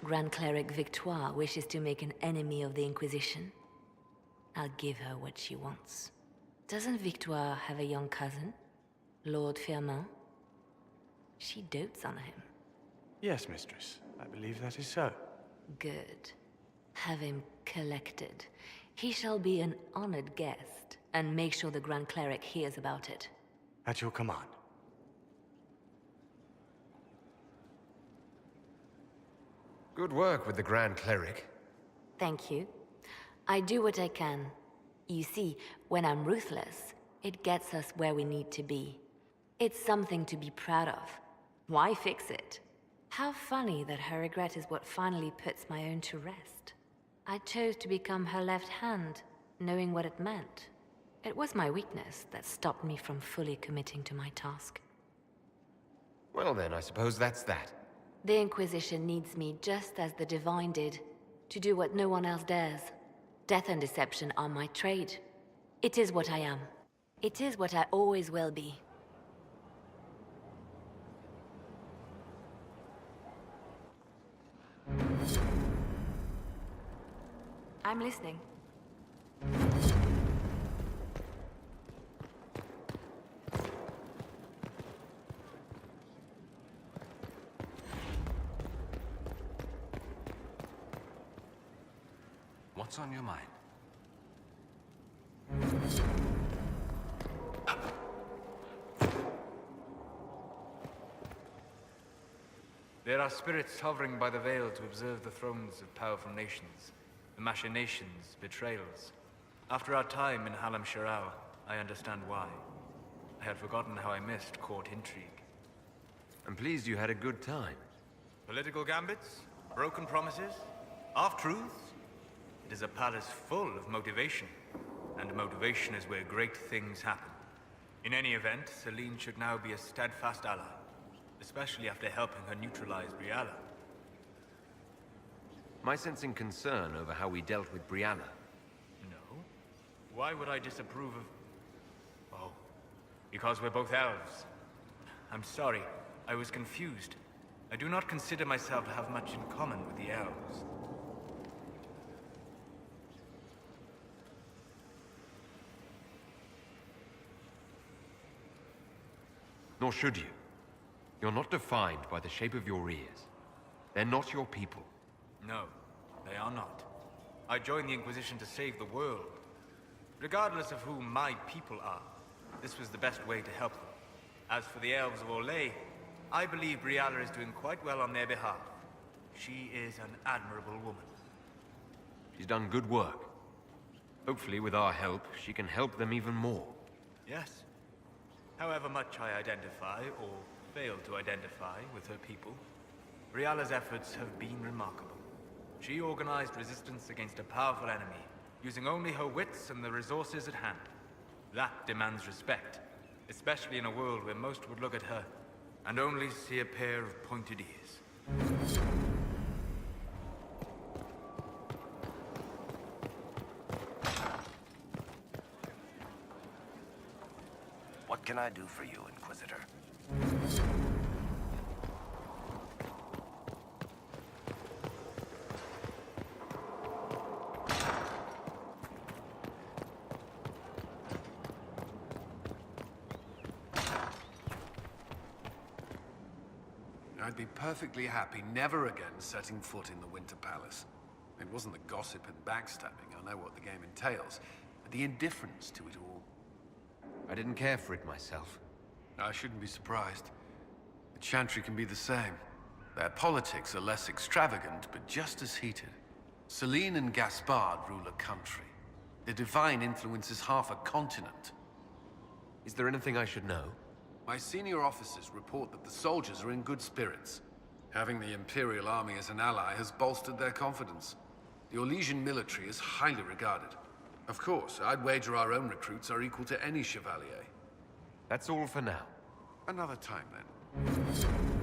Grand Cleric Victoire wishes to make an enemy of the Inquisition. I'll give her what she wants. Doesn't Victoire have a young cousin? Lord Firmin? She dotes on him. Yes, mistress. I believe that is so. Good. Have him collected. He shall be an honored guest, and make sure the Grand Cleric hears about it. At your command. Good work with the Grand Cleric. Thank you. I do what I can. You see, when I'm ruthless, it gets us where we need to be. It's something to be proud of. Why fix it? How funny that her regret is what finally puts my own to rest. I chose to become her left hand, knowing what it meant. It was my weakness that stopped me from fully committing to my task. Well then, I suppose that's that. The Inquisition needs me just as the Divine did, to do what no one else dares. Death and deception are my trade. It is what I am. It is what I always will be. I'm listening. What's on your mind? There are spirits hovering by the veil to observe the thrones of powerful nations, the machinations, betrayals. After our time in Halam Sharau, I understand why. I had forgotten how I missed court intrigue. I'm pleased you had a good time. Political gambits, broken promises, half-truths. It is a palace full of motivation, and motivation is where great things happen. In any event, Celine should now be a steadfast ally, especially after helping her neutralize Briala. Am I sensing concern over how we dealt with Brianna? No. Why would I disapprove of... Oh, because we're both elves. I'm sorry, I was confused. I do not consider myself to have much in common with the elves. Nor should you. You're not defined by the shape of your ears. They're not your people. No, they are not. I joined the Inquisition to save the world. Regardless of who my people are, this was the best way to help them. As for the elves of Orlais, I believe Briala is doing quite well on their behalf. She is an admirable woman. She's done good work. Hopefully, with our help, she can help them even more. Yes. However much I identify, or fail to identify, with her people, Briala's efforts have been remarkable. She organized resistance against a powerful enemy, using only her wits and the resources at hand. That demands respect, especially in a world where most would look at her and only see a pair of pointed ears. What can I do for you, Inquisitor? I'd be perfectly happy never again setting foot in the Winter Palace. It wasn't the gossip and backstabbing, I know what the game entails, but the indifference to it all. I didn't care for it myself. I shouldn't be surprised. The Chantry can be the same. Their politics are less extravagant, but just as heated. Celine and Gaspard rule a country. The Divine influences half a continent. Is there anything I should know? My senior officers report that the soldiers are in good spirits. Having the Imperial Army as an ally has bolstered their confidence. The Orlesian military is highly regarded. Of course, I'd wager our own recruits are equal to any chevalier. That's all for now. Another time, then.